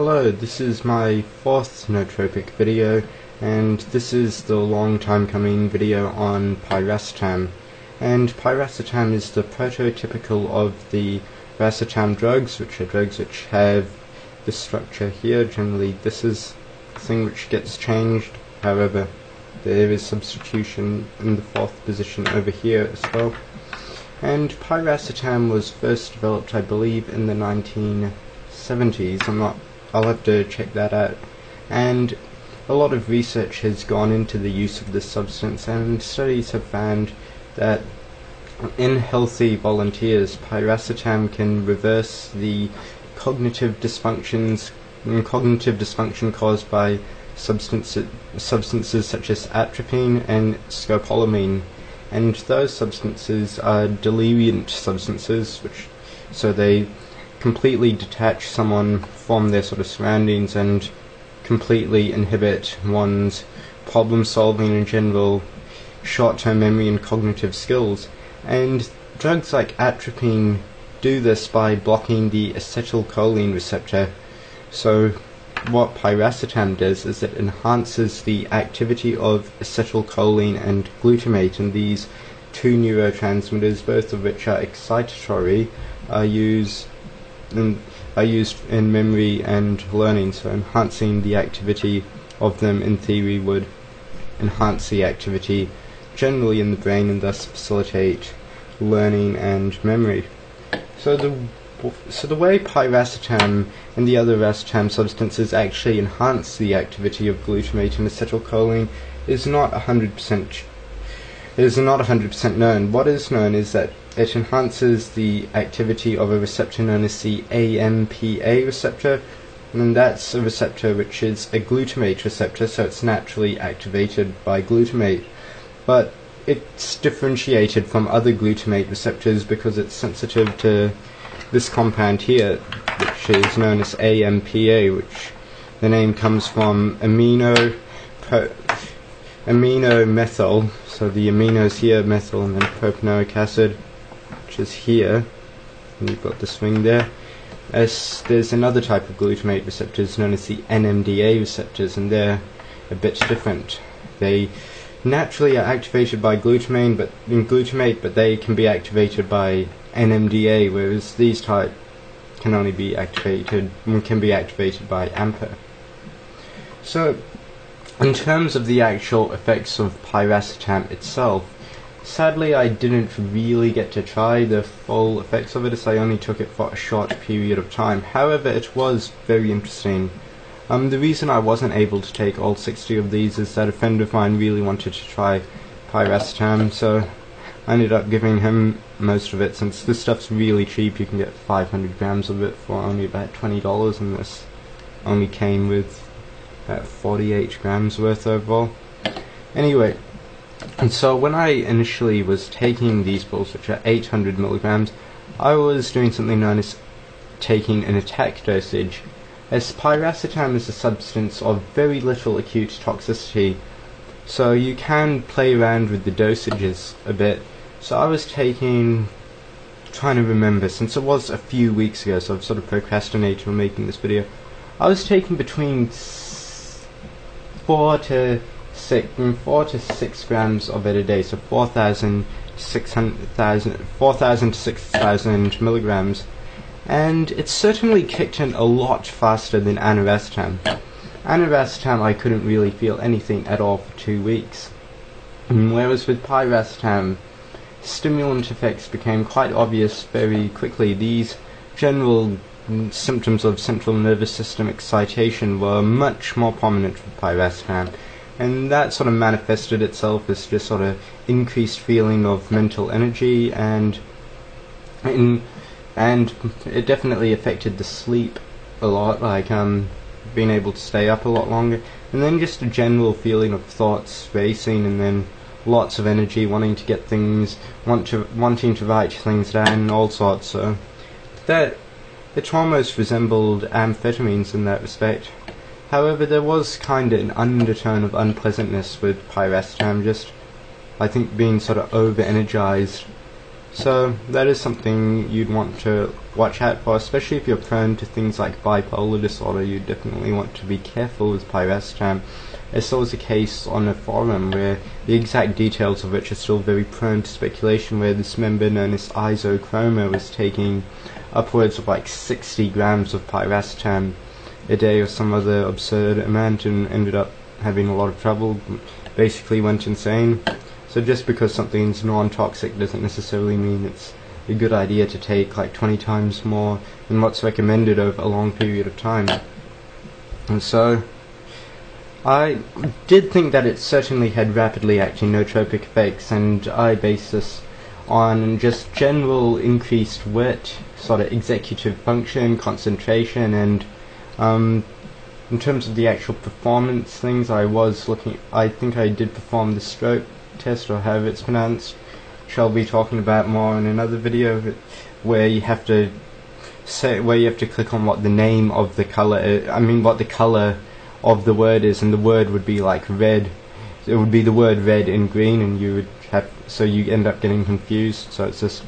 Hello, this is my fourth nootropic video, and this is the long time coming video on Piracetam. And Piracetam is the prototypical of the Piracetam drugs, which are drugs which have this structure here. Generally this is the thing which gets changed, however there is substitution in the fourth position over here as well. And Piracetam was first developed, I believe, in the 1970s. I'll have to check that out. And a lot of research has gone into the use of this substance, and studies have found that in healthy volunteers, Piracetam can reverse the cognitive dysfunction caused by substances such as atropine and scopolamine. And those substances are deliriant substances, so they completely detach someone from their sort of surroundings and completely inhibit one's problem solving and general short-term memory and cognitive skills. And drugs like atropine do this by blocking the acetylcholine receptor. So what Piracetam does is it enhances the activity of acetylcholine and glutamate, and these two neurotransmitters, both of which are excitatory, are used in memory and learning. So enhancing the activity of them in theory would enhance the activity generally in the brain and thus facilitate learning and memory. So the way Piracetam and the other Piracetam substances actually enhance the activity of glutamate and acetylcholine is not 100% known. What is known is that it enhances the activity of a receptor known as the AMPA receptor, and that's a receptor which is a glutamate receptor, so it's naturally activated by glutamate. But it's differentiated from other glutamate receptors because it's sensitive to this compound here, which is known as AMPA, which the name comes from amino-methyl, so the aminos here, methyl, and then propanoic acid, which is here, and you've got this ring there. There's another type of glutamate receptors known as the NMDA receptors, and they're a bit different. They naturally are activated by glutamate, but they can be activated by NMDA, whereas these type can be activated by AMPA. So in terms of the actual effects of Piracetam itself, sadly I didn't really get to try the full effects of it, as I only took it for a short period of time. However, it was very interesting. The reason I wasn't able to take all 60 of these is that a friend of mine really wanted to try Piracetam, so I ended up giving him most of it. Since this stuff's really cheap, you can get 500 grams of it for only about $20, and this only came with 48 grams worth overall. Anyway, and so when I initially was taking these pills, which are 800 milligrams, I was doing something known as taking an attack dosage, as Piracetam is a substance of very little acute toxicity, so you can play around with the dosages a bit. So I was trying to remember, since it was a few weeks ago, so I've sort of procrastinated on making this video. I was taking between 4 to 6 grams of it a day, so 4,000 to 6,000 milligrams, and it certainly kicked in a lot faster than Piracetam. Piracetam I couldn't really feel anything at all for 2 weeks, whereas with Piracetam, stimulant effects became quite obvious very quickly. These general symptoms of central nervous system excitation were much more prominent with Piracetam, and that sort of manifested itself as just sort of increased feeling of mental energy, and it definitely affected the sleep a lot, like being able to stay up a lot longer, and then just a general feeling of thoughts racing, and then lots of energy, wanting to get things, wanting to write things down, and all sorts. So that it almost resembled amphetamines in that respect. However, there was kind of an undertone of unpleasantness with Piracetam, just I think being sort of over-energized So that is something you'd want to watch out for, especially if you're prone to things like bipolar disorder. You definitely want to be careful with Piracetam. There's always a case on a forum where the exact details of which are still very prone to speculation, where this member known as Isochroma was taking upwards of like 60 grams of Piracetam a day or some other absurd amount and ended up having a lot of trouble, basically went insane. So just because something's non-toxic doesn't necessarily mean it's a good idea to take like 20 times more than what's recommended over a long period of time. And so I did think that it certainly had rapidly acting nootropic effects, and I based this on just general increased wit, sort of executive function, concentration, and in terms of the actual performance things, I think I did perform the stroke test, or however it's pronounced, which I'll be talking about more in another video, where you have to click on what the name of the color is, what the color of the word is, and the word would be like red. It would be the word red in green, and you end up getting confused. So it's just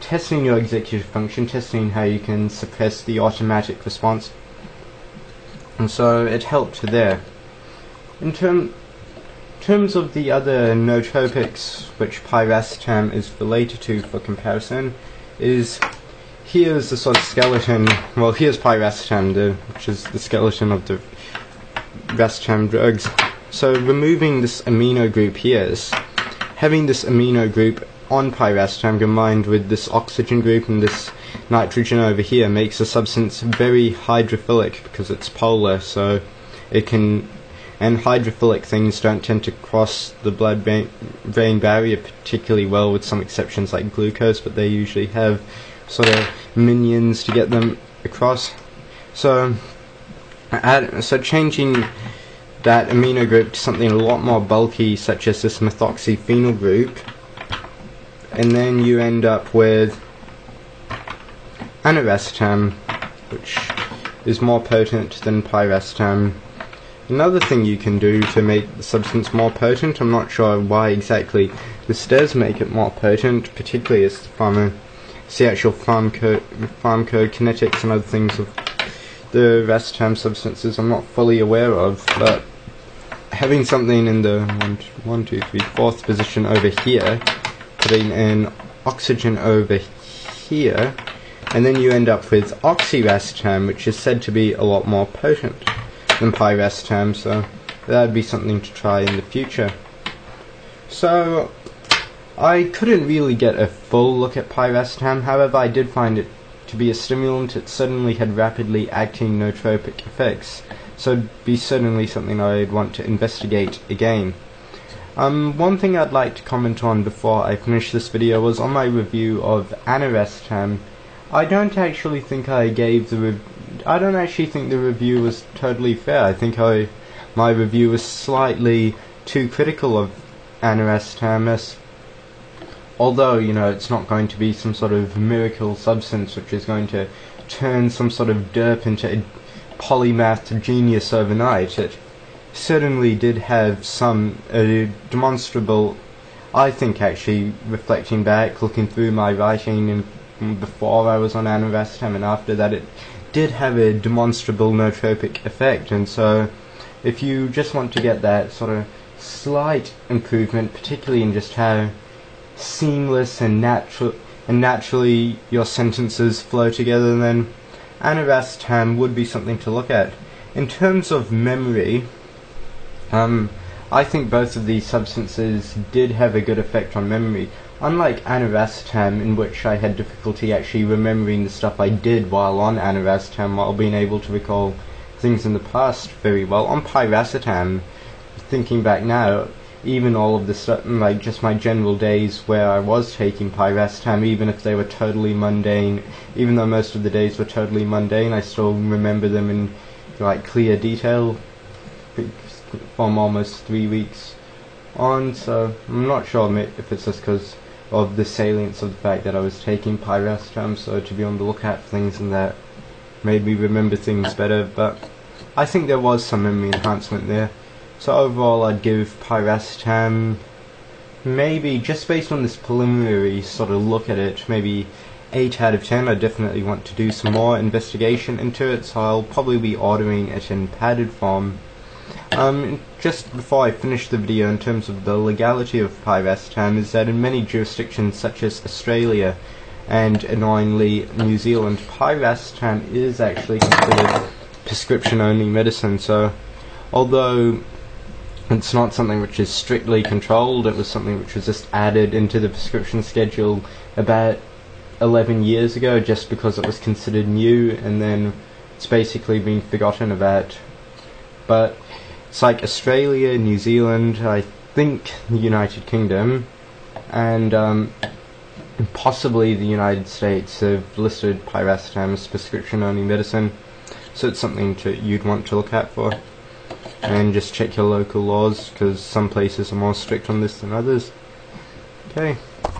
testing your executive function, testing how you can suppress the automatic response. And so it helped there. In terms of the other nootropics which Piracetam is related to for comparison, here's the sort of skeleton. Well, here's Piracetam, which is the skeleton of the Racetam drugs. So removing this amino group here, having this amino group on Piracetam combined with this oxygen group and this nitrogen over here makes the substance very hydrophilic because it's polar, so it can, and hydrophilic things don't tend to cross the blood-brain barrier particularly well, with some exceptions like glucose, but they usually have sort of minions to get them across. So changing that amino group to something a lot more bulky, such as this methoxyphenyl group, and then you end up with Phenyl-GABAaminobutyric, which is more potent than Piracetam. Another thing you can do to make the substance more potent, I'm not sure why exactly this does make it more potent, particularly as the actual pharmacokinetics and other things of the Racetam substances I'm not fully aware of, but having something in the 4th position over here, putting in oxygen over here, and then you end up with oxyracetam, which is said to be a lot more potent than Piracetam, so that would be something to try in the future. So I couldn't really get a full look at Piracetam, however I did find it to be a stimulant. It certainly had rapidly acting nootropic effects, so it'd be certainly something I'd want to investigate again. One thing I'd like to comment on before I finish this video was on my review of Phenyl-GABAaminobutyric. I don't actually think the review was totally fair. I think my review was slightly too critical of Phenyl-GABAaminobutyric. Although, it's not going to be some sort of miracle substance which is going to turn some sort of derp into a polymath genius overnight, it certainly did have some demonstrable, I think actually, reflecting back, looking through my writing and before I was on Phenyl-GABAaminobutyric and after that, it did have a demonstrable nootropic effect. And so if you just want to get that sort of slight improvement, particularly in just how seamless and naturally your sentences flow together, then Phenyl-GABAaminobutyric would be something to look at. In terms of memory, I think both of these substances did have a good effect on memory. Unlike Phenyl-GABAaminobutyric, in which I had difficulty actually remembering the stuff I did while on Phenyl-GABAaminobutyric, while being able to recall things in the past very well. On Piracetam, thinking back now, even all of the stuff, like just my general days where I was taking Piracetam, even if they were totally mundane, even though most of the days were totally mundane, I still remember them in like clear detail from almost 3 weeks on. So I'm not sure if it's just because of the salience of the fact that I was taking Piracetam, so to be on the lookout for things and that made me remember things better, but I think there was some memory enhancement there. So overall I'd give Piracetam maybe just based on this preliminary sort of look at it, maybe 8 out of 10. I definitely want to do some more investigation into it, so I'll probably be ordering it in padded form. Just before I finish the video, in terms of the legality of Piracetam, is that in many jurisdictions such as Australia and annoyingly New Zealand, Piracetam is actually considered prescription-only medicine. So although it's not something which is strictly controlled, it was something which was just added into the prescription schedule about 11 years ago just because it was considered new, and then it's basically been forgotten about. But it's like Australia, New Zealand, I think the United Kingdom, and possibly the United States have listed Piracetam as prescription-only medicine, so it's something you'd want to look out for. And just check your local laws, because some places are more strict on this than others. Okay.